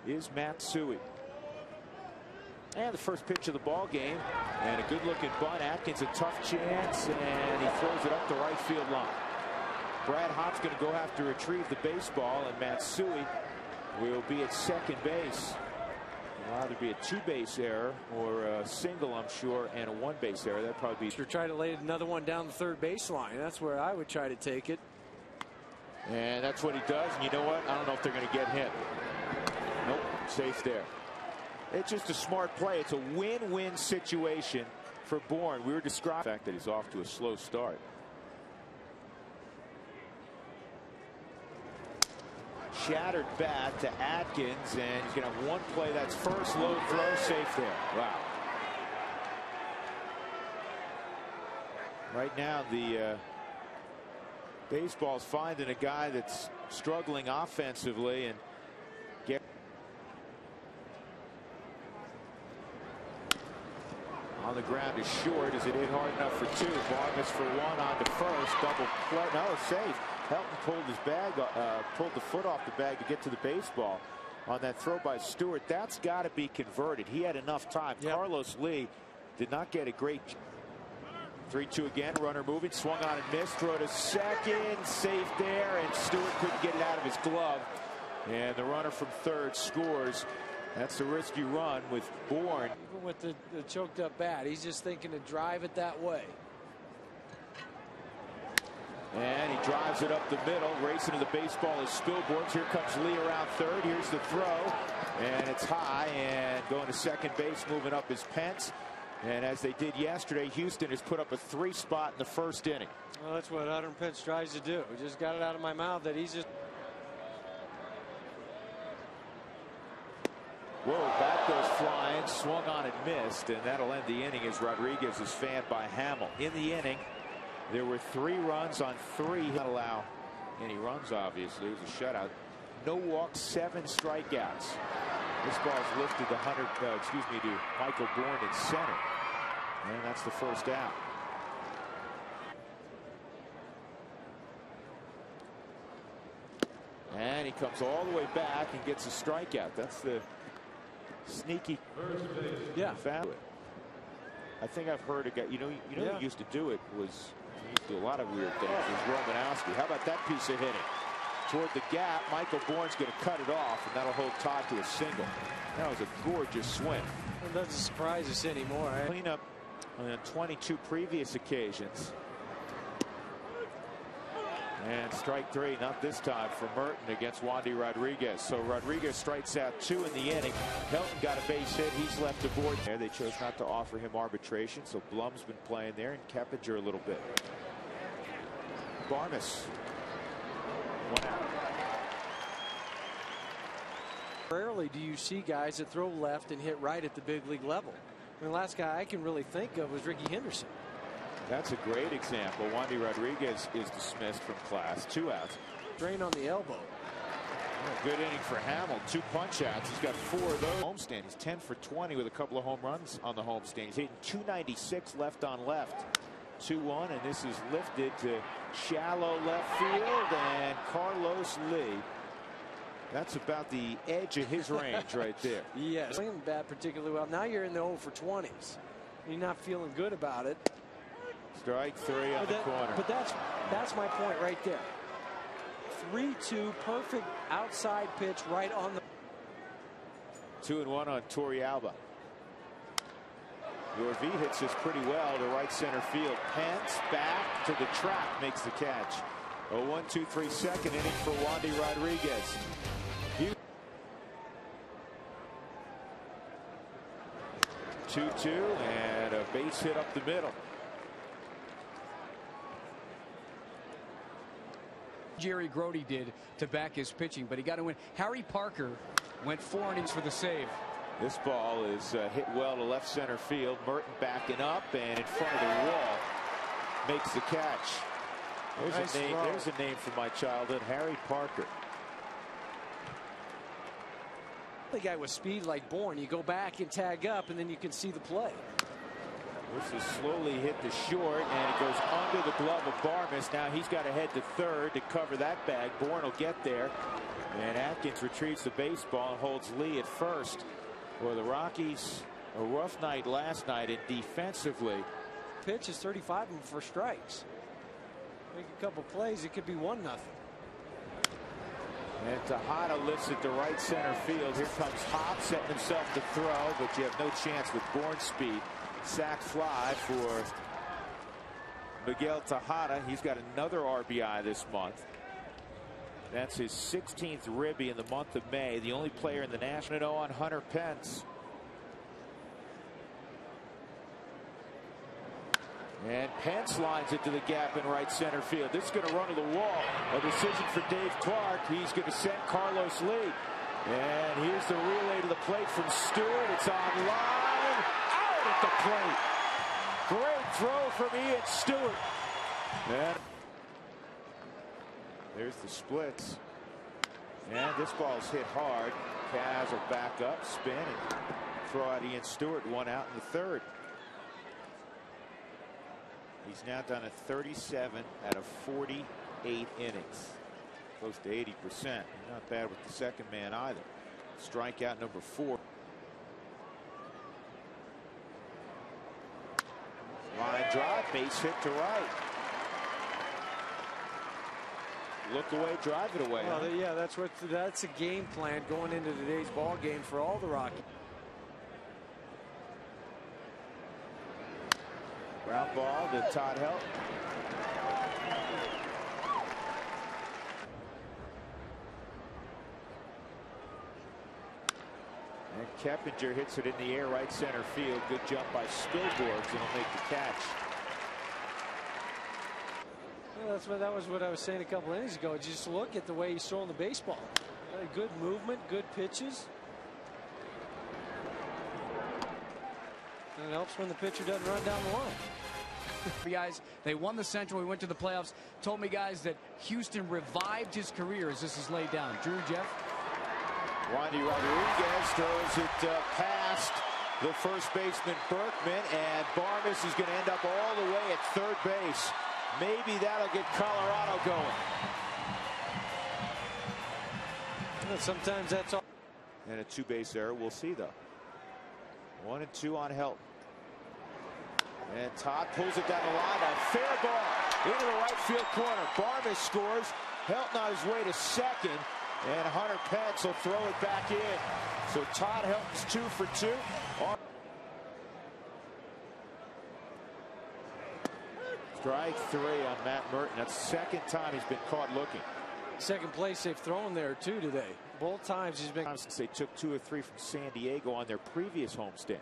is Matsui. And the first pitch of the ball game, and a good looking bunt. Atkins a tough chance, and he throws it up the right field line. Brad Hopp's going to go have to retrieve the baseball, and Matsui will be at second base. It'll either be a two-base error or a single, I'm sure, and a one-base error. That'd probably be. Try to lay another one down the third baseline. That's where I would try to take it. And that's what he does. And you know what? I don't know if they're going to get him. Nope, safe there. It's just a smart play. It's a win-win situation for Bourne. We were describing the fact that he's off to a slow start. Shattered bat to Atkins, and he's going to have one play. That's first, low throw, safe there. Wow. Right now, the baseball's finding a guy that's struggling offensively, and on the ground is short. Is it hit hard enough for two? Vargas for one on to first. Double play. No, safe. Helton pulled his bag, pulled the foot off the bag to get to the baseball on that throw by Stewart. That's got to be converted. He had enough time. Yep. Carlos Lee did not get a great. 3-2 again. Runner moving. Swung on and missed. Throw to second. Safe there. And Stewart couldn't get it out of his glove. And the runner from third scores. That's a risky run with Bourne. Even with the choked up bat, he's just thinking to drive it that way. And he drives it up the middle. Racing to the baseball is Spilborns. Here comes Lee around third. Here's the throw. And it's high. And going to second base, moving up is Pence. And as they did yesterday, Houston has put up a 3 spot in the first inning. Well, that's what Adam Pence tries to do. Just got it out of my mouth that he's just. Whoa, bat goes flying, swung on and missed, and that'll end the inning as Rodriguez is fanned by Hamill. In the inning, there were 3 runs on 3. Not allow any runs, obviously. It was a shutout. No walks, 7 strikeouts. This ball's lifted to Michael Bourne in center. And that's the first out. And he comes all the way back and gets a strikeout. That's the sneaky. Yeah. Found it. I think I've heard a guy, who used to do it was, he used to do a lot of weird things. It was Romanowski. How about that piece of hitting? Toward the gap, Michael Bourne's going to cut it off, and that'll hold Todd to a single. That was a gorgeous swing. It doesn't surprise us anymore. Eh? Clean up on 22 previous occasions. And strike 3, not this time for Merton against Wandy Rodriguez. So Rodriguez strikes out 2 in the inning. Helton got a base hit. He's left aboard there. They chose not to offer him arbitration, so Blum's been playing there, and Keppinger a little bit. Barnes. 1 out. Rarely do you see guys that throw left and hit right at the big league level. I mean, the last guy I can really think of was Ricky Henderson. That's a great example. Wandy Rodriguez is dismissed from class. 2 outs. Drain on the elbow. Good inning for Hamill. 2 punch outs. He's got 4 of those. Homestand. He's 10 for 20 with a couple of home runs on the homestand. He's hitting .296 left on left. 2-1, and this is lifted to shallow left field, and Carlos Lee. That's about the edge of his range right there. Yes. Playing the bat particularly well. Now you're in the 0 for 20s. You're not feeling good about it. Strike 3 on the corner. But that's my point right there. 3-2, perfect outside pitch right on the. 2-1 on Torrealba. Yorvi hits this pretty well to right center field. Pence back to the track, makes the catch. A 1-2-3 second inning for Wandy Rodriguez. 2-2 and a base hit up the middle. Jerry Grody did to back his pitching, but he got to win. Harry Parker went 4 innings for the save. This ball is hit well to left center field. Merton backing up and in front of the wall makes the catch. There's a name. There's a name from my childhood, Harry Parker. The guy with speed like Bourne, you go back and tag up, and then you can see the play. This is slowly hit the short, and it goes under the glove of Barmes. Now he's got to head to third to cover that bag. Bourne will get there. And Atkins retrieves the baseball and holds Lee at first. Well, the Rockies, a rough night last night, and defensively. Pitch is 35 of them for strikes. Make a couple plays, it could be 1-0. And Tejada lifts it to right center field. Here comes Hop setting himself to throw, but you have no chance with Bourne speed. Sac fly for Miguel Tejada. He's got another RBI this month. That's his 16th ribby in the month of May. The only player in the National on Hunter Pence. And Pence lines it to the gap in right center field. This is going to run to the wall. A decision for Dave Clark. He's going to send Carlos Lee. And here's the relay to the plate from Stewart. It's on line. Out at the plate. Great throw from Ian Stewart. And there's the splits. And this ball's hit hard. Kaz will back up, spin, and throw out Ian Stewart. One out in the third. He's now done a 37 out of 48 innings. Close to 80%. Not bad with the second man either. Strikeout number 4. Line drive, base hit to right. Look away, drive it away. Well, yeah, that's a game plan going into today's ball game for all the Rockies. Ground ball to Todd Helton. And Keppinger hits it in the air right center field. Good jump by Spilborghs, and he'll make the catch. Well, that was what I was saying a couple innings ago. Just look at the way he's throwing the baseball. Good movement, good pitches. And it helps when the pitcher doesn't run down the line. Guys, they won the Central. We went to the playoffs. Told me, guys, that Houston revived his career as this is laid down. Drew, Jeff? Wandy Rodriguez throws it past the first baseman Berkman, and Barmes is going to end up all the way at third base. Maybe that'll get Colorado going. Well, sometimes that's all. And a two-base error. We'll see, though. 1 and 2 on Helton. And Todd pulls it down the line. A fair ball into the right field corner. Barmes scores. Helton on his way to second. And Hunter Pence will throw it back in. So Todd Helton's 2 for 2. Strike 3 on Matt Merton. That's the second time he's been caught looking. Second place they've thrown there, too, today. Both times he's been. Since they took 2 or 3 from San Diego on their previous homestand.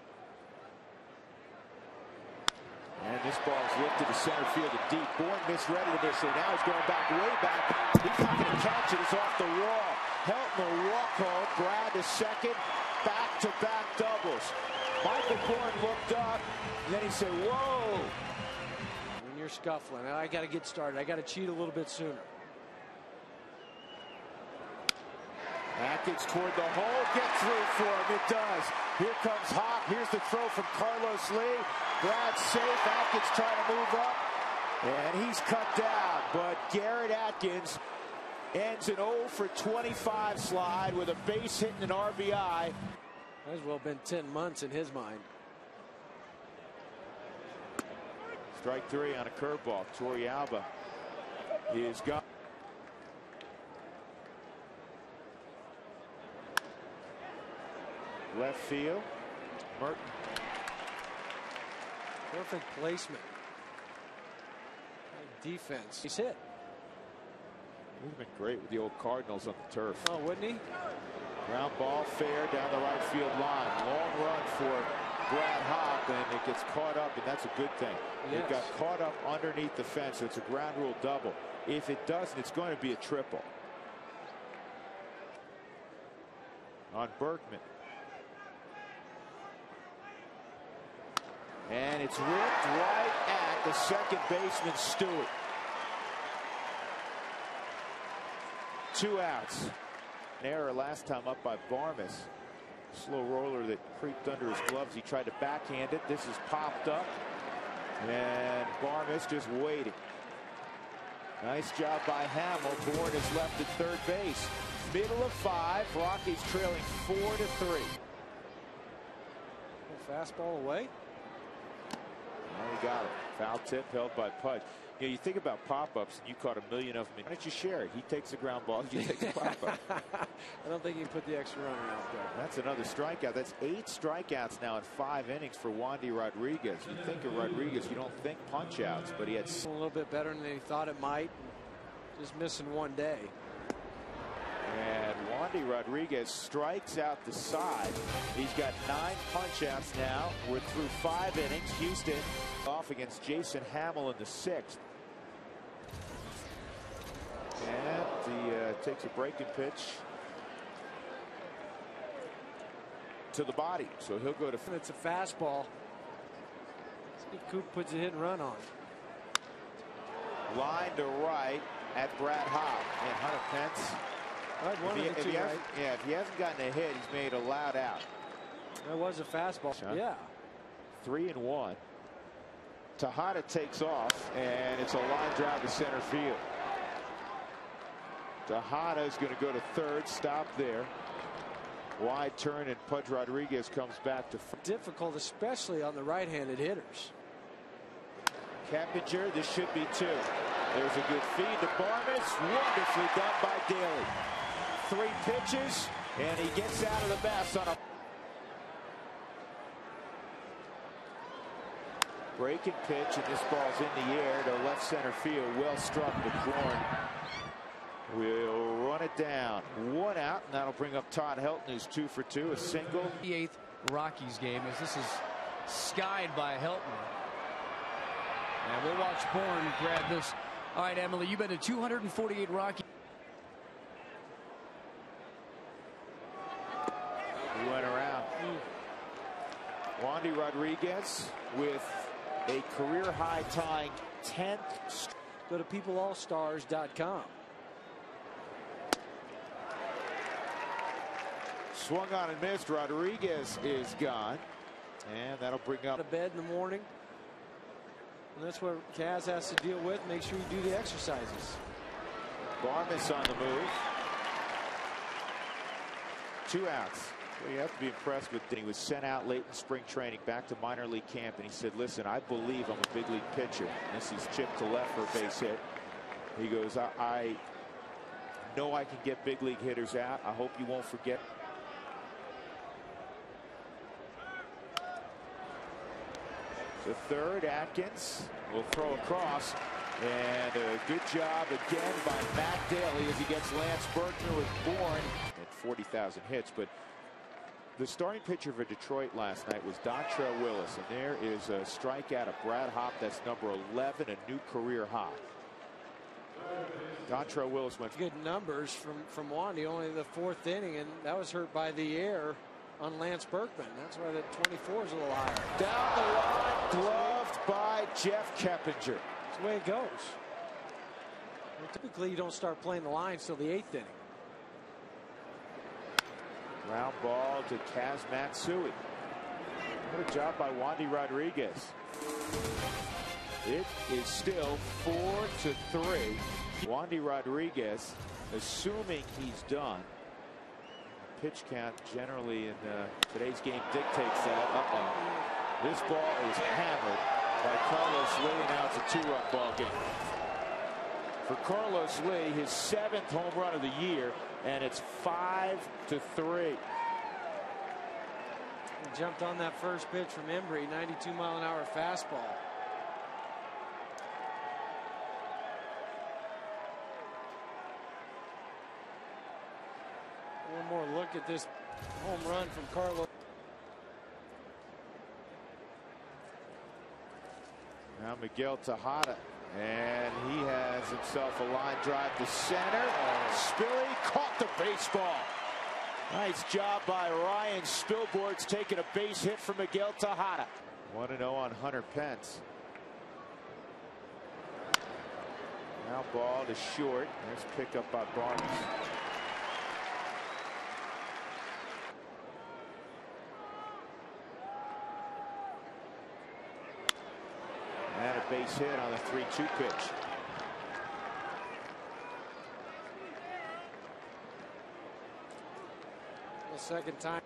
And this ball is lifted to center field and deep. Bourne misread it initially. Now he's going back, way back. He's not going to catch it. It's off the wall. Helton will walk home. Brad to second. Back-to-back doubles. Michael Bourne looked up, and then he said, whoa. When you're scuffling, I got to get started. I got to cheat a little bit sooner. Atkins toward the hole. Get through for him. It does. Here comes Hop. Here's the throw from Carlos Lee. Brad's safe. Atkins trying to move up. And he's cut down. But Garrett Atkins ends an 0 for 25 slide with a base hit and an RBI. Might as well been 10 months in his mind. Strike 3 on a curveball. Torrealba is gone. Left field. Merton. Perfect placement. Defense. He's hit. He's been great with the old Cardinals on the turf. Oh, wouldn't he? Ground ball fair down the right field line. Long run for Brad Hop, and it gets caught up, and that's a good thing. Yes. It got caught up underneath the fence, so it's a ground rule double. If it doesn't, it's going to be a triple. On Berkman. And it's ripped right at the second baseman, Stewart. 2 outs. An error last time up by Barmes. Slow roller that creeped under his gloves. He tried to backhand it. This is popped up. And Barmes just waiting. Nice job by Hamill. Bourne is left at third base. Middle of 5. Rockies trailing 4-3. Fastball away. Oh, he got it. Foul tip held by Pudge. You know, you think about pop-ups, and you caught a million of them. Why don't you share it? He takes the ground ball, you take the pop-up. I don't think he can put the extra runner out there. That's another strikeout. That's 8 strikeouts now in 5 innings for Wandy Rodriguez. You think of Rodriguez, you don't think punch-outs, but he had a little bit better than he thought it might. Just missing one day. And Wandy Rodriguez strikes out the side. He's got 9 punch-outs now. We're through 5 innings. Houston off against Jason Hamill in the 6th. And he takes a breaking pitch to the body. So he'll go to. It's a fastball. Steve Coop puts a hit and run on. Line to right at Brad Hobb. And Hunter Pence. If he hasn't gotten a hit, he's made a loud out. That was a fastball. Yeah. 3-1. Tejada takes off, and it's a line drive to center field. Tejada is going to go to third, stop there. Wide turn, and Pudge Rodriguez comes back to first. Difficult, especially on the right-handed hitters. Keppinger, this should be 2. There's a good feed to Barnes. Wonderfully done by Daly. 3 pitches, and he gets out of the best on a breaking pitch, and this ball's in the air to left center field. Well struck, but Bourne will run it down. 1 out, and that'll bring up Todd Helton, who's 2 for 2, a single. The 8th Rockies game, as this is skied by Helton. And we'll watch Bourne grab this. All right, Emily, you've been to 248 Rockies. He went around. Wandy Rodriguez with a career-high tying 10th. Go to peopleallstars.com. Swung on and missed. Rodriguez is gone. And that'll bring up. To bed in the morning. And that's what Kaz has to deal with. Make sure you do the exercises. Barnes on the move. 2 outs. Well, you have to be impressed with. He was sent out late in spring training back to minor league camp, and he said, listen, I believe I'm a big league pitcher. This is chipped to left for a base hit. He goes, I know I can get big league hitters out. I hope you won't forget. The third, Atkins will throw across, and a good job again by Matt Daly as he gets Lance Berkner with Bourne at 40,000 hits. But the starting pitcher for Detroit last night was Dontrell Willis, and there is a strikeout of Brad Hopp. That's number 11, a new career high. Dontrell Willis went good numbers from Wandy, only the 4th inning, and that was hurt by the air on Lance Berkman. That's why the 24 is a little higher. Down the line, gloved by Jeff Keppinger. That's the way it goes. Well, typically, you don't start playing the lines till the 8th inning. Ground ball to Kaz Matsui. What a job by Wandy Rodriguez. It is still 4-3. Wandy Rodriguez, assuming he's done. Pitch count generally in today's game dictates that. This ball is hammered by Carlos Lee. Now it's a 2-run ball game. For Carlos Lee, his 7th home run of the year, and it's 5-3. He jumped on that first pitch from Embry, 92-mile-an-hour fastball. One more look at this home run from Carlos. Now Miguel Tejada, and he has himself a line drive to center. Spilly caught the baseball. Nice job by Ryan Spilborghs taking a base hit from Miguel Tejada. 1-0 on Hunter Pence. Now ball to short. There's pickup by Barnes. And a base hit on the 3-2 pitch. second time.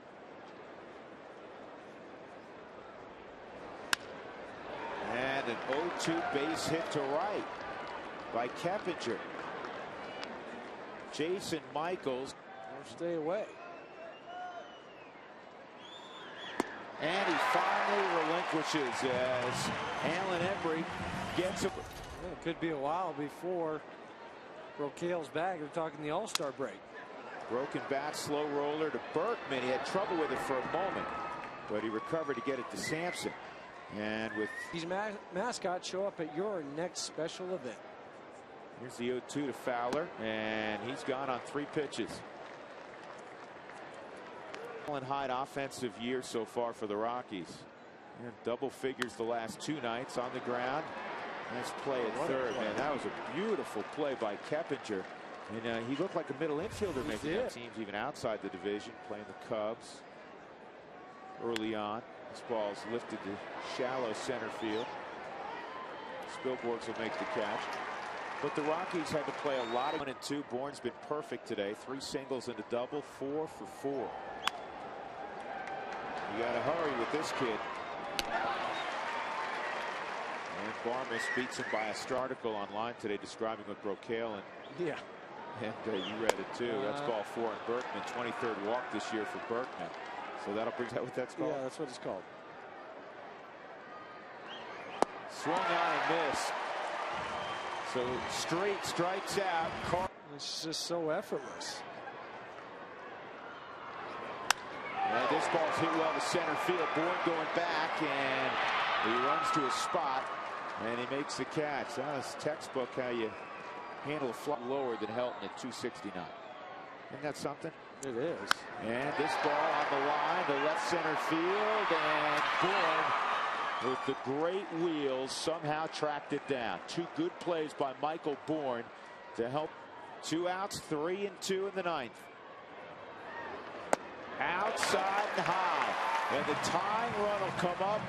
And an 0-2 base hit to right by Keppinger. Jason Michaels. Or stay away. And he finally relinquishes as Alan Embry gets him. Yeah, it could be a while before Brocail's back. We're talking the All-Star break. Broken bat, slow roller to Berkman. He had trouble with it for a moment, but he recovered to get it to Sampson. And with these mascots show up at your next special event. Here's the 0-2 to Fowler, and he's gone on 3 pitches. Hyde offensive year so far for the Rockies. And double figures the last 2 nights on the ground. Nice play at third, man. That was a beautiful play by Keppinger. And he looked like a middle infielder making that. Teams even outside the division playing the Cubs early on. This ball's lifted to shallow center field. Spilborghs will make the catch. But the Rockies had to play a lot of 1 and 2. Bourne's been perfect today. 3 singles and a double, 4 for 4. You got to hurry with this kid. And Barmes beats him by a article online today describing what Brocail and yeah. And you read it too. That's ball 4 on Berkman. 23rd walk this year for Berkman. So that'll bring that what that's called. Yeah, that's what it's called. Swung on and missed. So straight strikes out. It's just so effortless. And this ball's hit well to center field. Bourne going back, and he runs to a spot, and he makes the catch. That's textbook how you handle a fly lower than Helton at 269. Isn't that something? It is. And this ball on the line to left center field, and Bourne, with the great wheels, somehow tracked it down. 2 good plays by Michael Bourne to help. 2 outs, 3 and 2 in the 9th. Outside and high, and the tying run will come up.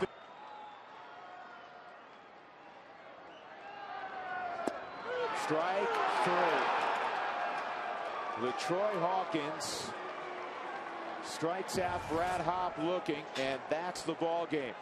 Strike 3. LaTroy Hawkins strikes out Brad Hopp looking, and that's the ball game.